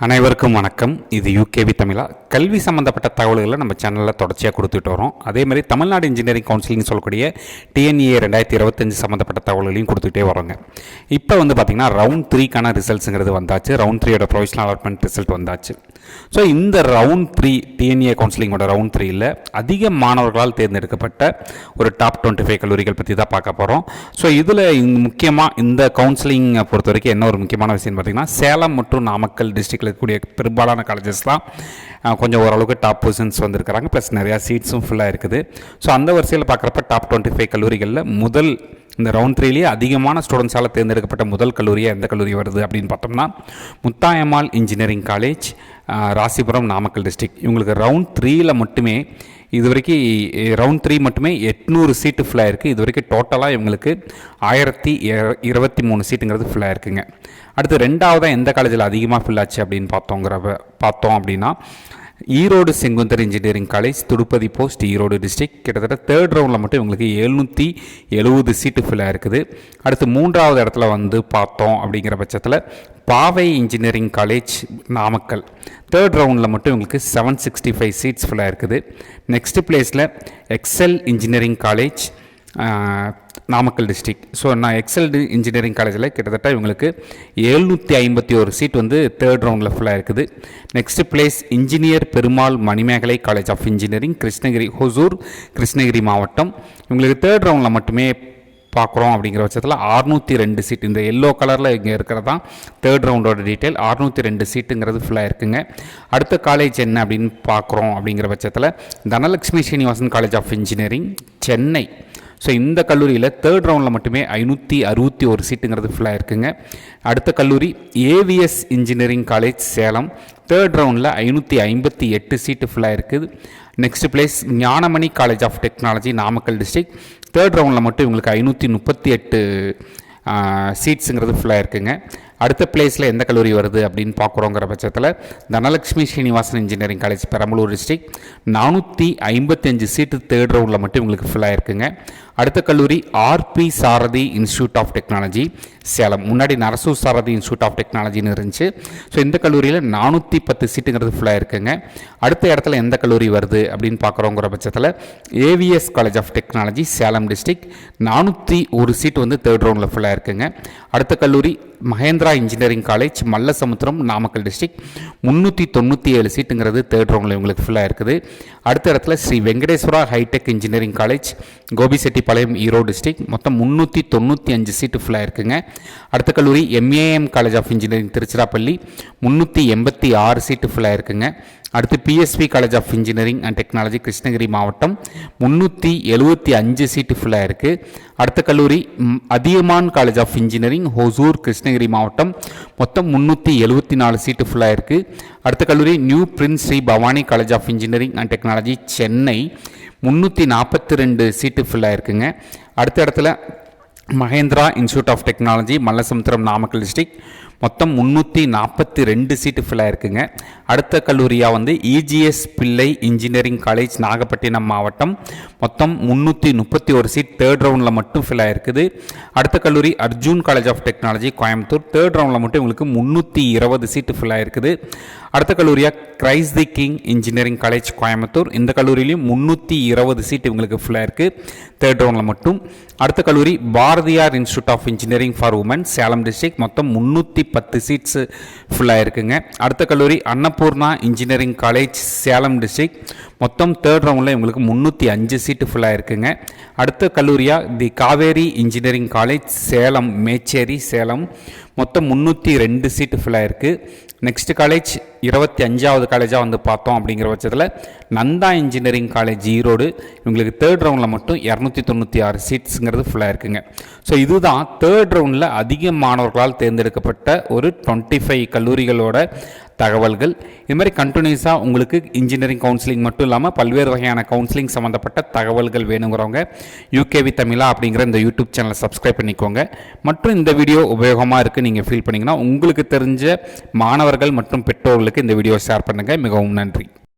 அனைவருக்கும் வணக்கம். இது யூகேவி தமிழா. கல்வி சம்மந்தப்பட்ட தகவல்களை நம்ம சேனலில் தொடர்ச்சியாக கொடுத்துட்டு வரோம். அதேமாதிரி தமிழ்நாடு இன்ஜினியரிங் கவுன்சிலிங் சொல்லக்கூடிய டிஎன்ஏ 2025 சம்மந்தப்பட்ட தகவல்களையும் கொடுத்துட்டே வரோங்க. இப்போ பார்த்திங்கன்னா ரவுண்ட் 3க்கான ரிசல்ட்ஸுங்கிறது வந்தாச்சு. ரவுண்ட் 3யோட ப்ரொவிஷனல் அலாட்மெண்ட் ரிசல்ட் வந்தாச்சு. ஸோ இந்த ரவுண்ட் 3 டிஎன்ஏ கவுன்சிலிங்கோட ரவுண்ட் 3யில் அதிக மாணவர்களால் தேர்ந்தெடுக்கப்பட்ட ஒரு டாப் 25 கல்லூரிகள் பற்றி தான் பார்க்க போகிறோம். ஸோ இதில் முக்கியமாக இந்த கவுன்சிலிங்கை பொறுத்த வரைக்கும் என்ன ஒரு முக்கியமான விஷயம் பார்த்திங்கன்னா, சேலம் மற்றும் நாமக்கல் டிஸ்ட்ரிக்டில் இருக்கக்கூடிய பெரும்பாலான காலேஜஸ் தான் கொஞ்சம் ஓரளவுக்கு டாப் பொசிஷன்ஸ் வந்திருக்கிறாங்க. ப்ளஸ் நிறையா சீட்ஸும் ஃபுல்லாக இருக்குது. ஸோ அந்த வரிசையில் பார்க்குறப்ப டாப் 25 கல்லூரிகளில் முதல் இந்த ரவுண்ட் 3லேயே அதிகமான ஸ்டூடெண்ட்ஸால் தேர்ந்தெடுக்கப்பட்ட முதல் கல்லூரியாக எந்த கல்லூரி வருது அப்படின்னு பார்த்தோம்னா, Muthayammal engineering college, Rasipuram, Namakkal district. இவங்களுக்கு ரவுண்ட் 3ல் மட்டுமே இது வரைக்கும் ரவுண்ட் 3 மட்டுமே 800 சீட்டு ஃபுல்லாக இருக்குது. இது வரைக்கும் டோட்டலாக இவங்களுக்கு 1023 சீட்டுங்கிறது ஃபுல்லாக இருக்குங்க. அடுத்து ரெண்டாவதாக எந்த காலேஜில் அதிகமாக ஃபில் ஆச்சு அப்படின்னு பார்த்தோம் அப்படின்னா, Erode Sengunthar engineering college, Thuduppathi post, Erode district. கிட்டத்தட்ட தேர்ட் ரவுண்டில் மட்டும் இவங்களுக்கு 770 சீட்டு ஃபில்லாக இருக்குது. அடுத்து மூன்றாவது இடத்துல பார்த்தோம் அப்படிங்கிற பட்சத்தில் பாவை இன்ஜினியரிங் காலேஜ், நாமக்கல். தேர்ட் ரவுண்டில் மட்டும் இவங்களுக்கு 765 சீட்ஸ் ஃபுல்லாக இருக்குது. நெக்ஸ்ட் பிளேஸில் Excel engineering college, Namakkal district. So நான் எக்ஸல் இன்ஜினியரிங் காலேஜில் கிட்டத்தட்ட இவங்களுக்கு 751 சீட் தேர்ட் ரவுண்டில் ஃபுல்லாக இருக்குது. Next place engineer Perumal Manimekalai college of engineering, Krishnagiri, Hosur, Krishnagiri மாவட்டம். இவங்களுக்கு தேர்ட் ரவுண்டில் மட்டுமே பார்க்குறோம் அப்படிங்கிற பட்சத்தில் 602 சீட். இந்த எல்லோ கலரில் இங்கே இருக்கிறது தான் தேர்ட் ரவுண்டோட டீட்டெயில். 602 சீட்டுங்கிறது ஃபுல்லாக இருக்குங்க. அடுத்த காலேஜ் என்ன அப்படின்னு பார்க்குறோம் அப்படிங்கிற பட்சத்தில் Dhanalakshmi Srinivasan college of engineering, Chennai. So இந்த கல்லூரியில் தேர்ட் ரவுண்டில் மட்டுமே 561 சீட்டுங்கிறது ஃபுல்லாக இருக்குங்க. அடுத்த கல்லூரி AVS engineering college, Salem. Third ரவுண்டில் 558 சீட்டு ஃபுல்லாக இருக்குது. Next place Gnanamani college of technology, Namakkal district. Third ரவுண்டில் மட்டும் இவங்களுக்கு 538 சீட்ஸுங்கிறது ஃபுல்லாக இருக்குங்க. அடுத்த பிளேஸில் எந்த கல்லூரி வருது அப்படின்னு பார்க்குறோங்கிற பட்சத்தில் Dhanalakshmi Srinivasan engineering college, Perambalur district. 455 seat third ரவுண்டில் மட்டும் இவங்களுக்கு ஃபுல்லாக இருக்குங்க. அடுத்த கல்லூரி RP Sarathy institute of technology, Salem. முன்னாடி நரசூர் சாரதி இன்ஸ்டியூட் ஆஃப் டெக்னாலஜின்னு இருந்துச்சு. ஸோ இந்த கல்லூரியில் 410 சீட்டுங்கிறது ஃபுல்லாக இருக்குங்க. அடுத்த இடத்துல எந்த கல்லூரி வருது அப்படின்னு பார்க்குறோங்கிற பட்சத்தில் AVS college of technology, Salem district. 401 seat third ரவுண்டில் ஃபுல்லாக இருக்குங்க. அடுத்த கல்லூரி Mahendra engineering college, Mallasamudram, Namakkal district. 397 சீட்டுங்கிறது தேர்ட் ரவுண்டில் இவங்களுக்கு ஃபுல்லாக இருக்குது. அடுத்த இடத்துல Sri Venkateswara hi tech engineering college, Gobichettipalayam, Erode district. மொத்தம் 395 சீட்டு ஃபுல்லாக இருக்குங்க. அடுத்த கல்லூரி MAM college of engineering, Tiruchirappalli. 386 seat ஃபுல்லாக இருக்குங்க. அடுத்து PSP college of engineering and technology, Krishnagiri மாவட்டம். 375 சீட்டு ஃபுல்லாக இருக்குது. அடுத்த கல்லூரி Adhiyamaan college of engineering, Hosur, Krishnagiri மாவட்டம். மொத்தம் 374 சீட்டு ஃபுல்லாக இருக்குது. அடுத்த கல்லூரி new prince Shri Bhavani college of engineering and technology, Chennai. 342 seat ஃபுல்லாக இருக்குங்க. அடுத்த இடத்துல Mahendra institute of technology, Mallasamudram, Namakkal district. மொத்தம் 342 சீட்டு ஃபுல்லாக இருக்குங்க. அடுத்த கல்லூரியாக EGS Pillai engineering college, Nagapattinam மாவட்டம். மொத்தம் 331 சீட் தேர்ட் ரவுண்டில் மட்டும் ஃபில்லாக இருக்குது. அடுத்த கல்லூரி Arjun college of technology, Coimbatore. Third ரவுண்டில் மட்டும் உங்களுக்கு 320 சீட்டு ஃபுல்லாக இருக்குது. அடுத்த கல்லூரியாக Christ the King engineering college, Coimbatore. இந்த கல்லூரியிலையும் 320 சீட்டு இவங்களுக்கு ஃபுல்லாக இருக்குது தேர்ட் ரவுண்டில் மட்டும். அடுத்த கல்லூரி Bharathiyar institute of engineering for women, Salem district. மொத்தம் 310 சீட்ஸ் ஃபுல்லாக இருக்குங்க. அடுத்த கல்லூரி Annapoorna engineering college, Salem district. மொத்தம் தேர்ட் ரவுண்டில் இவங்களுக்கு 305 சீட்டு ஃபுல்லாக இருக்குங்க. அடுத்த கல்லூரியாக the Kaveri engineering college, Salem, Mecheri, Salem. மொத்தம் 302 சீட்டு ஃபுல்லாக இருக்குது. நெக்ஸ்ட் காலேஜ் 25வது காலேஜாக பார்த்தோம் அப்படிங்கிற பட்சத்தில் நந்தா இன்ஜினியரிங் காலேஜ், ஈரோடு. இவங்களுக்கு தேர்ட் ரவுண்டில் மட்டும் 296 சீட்ஸுங்கிறது ஃபுல்லாக இருக்குங்க. ஸோ இதுதான் தேர்ட் ரவுண்டில் அதிக மாணவர்களால் தேர்ந்தெடுக்கப்பட்ட ஒரு 25 கல்லூரிகளோட தகவல்கள். இது மாதிரி கண்டினியூஸாக உங்களுக்கு இன்ஜினியரிங் கவுன்சிலிங் மட்டும் இல்லாமல் பல்வேறு வகையான கவுன்சிலிங் சம்மந்தப்பட்ட தகவல்கள் வேணுங்கிறவங்க யூகேவி தமிழா அப்படிங்கிற இந்த யூடியூப் சேனலை சப்ஸ்கிரைப் பண்ணிக்கோங்க. மற்றும் இந்த வீடியோ உபயோகமாக இருக்குது நீங்கள் ஃபீல் பண்ணிங்கன்னா உங்களுக்கு தெரிஞ்ச மாணவர்கள் மற்றும் பெற்றோர்களுக்கு இந்த வீடியோ ஷேர் பண்ணுங்கள். மிகவும் நன்றி.